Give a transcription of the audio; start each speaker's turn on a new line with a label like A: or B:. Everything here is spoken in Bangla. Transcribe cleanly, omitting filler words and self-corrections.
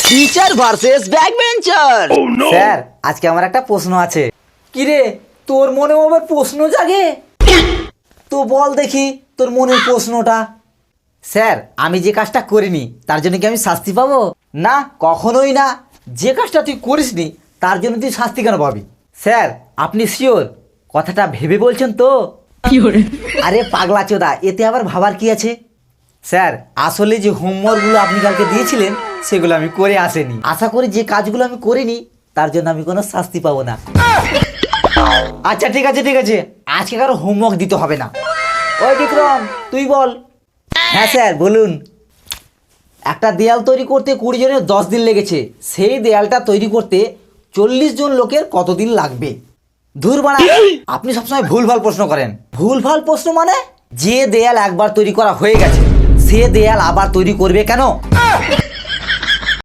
A: Teacher versus back bencher.
B: Sir আজকে আমার একটা প্রশ্ন আছে। কি রে, তোর মনে আবার প্রশ্ন জাগে? তো বল দেখি তোর মনের প্রশ্নটা। স্যার আমি যে কাজটা করিনি তার জন্য কি আমি শাস্তি পাবো? না, কখনোই না। যে কাজটা তুই করিসনি তার জন্য তুই শাস্তি কেন পাবি? স্যার আপনি শিওর কথাটা ভেবে বলছেন তো? আরে পাগলা চোদা, এতে আবার ভাবার কি আছে? স্যার আসলে যে হোমওয়ার্কগুলো আপনি কালকে দিয়েছিলেন সেগুলো আমি করে আসেনি। আশা করি যে কাজগুলো আমি করিনি তার জন্য আমি কোনো শাস্তি পাবো না। আচ্ছা ঠিক আছে ঠিক আছে, আজকে কারো হোমওয়ার্ক দিতে হবে না। ওই বিক্রম তুই বল। হ্যাঁ স্যার বলুন। একটা দেয়াল তৈরি করতে 20 জনের 10 দিন লেগেছে, সেই দেয়ালটা তৈরি করতে 40 জন লোকের কতদিন লাগবে? ধুর বাড়া, আপনি সবসময় ভুলভাল প্রশ্ন করেন। ভুলভাল প্রশ্ন মানে? যে দেয়াল একবার তৈরি করা হয়ে গেছে সে দেয়াল আবার তৈরি করবে কেন?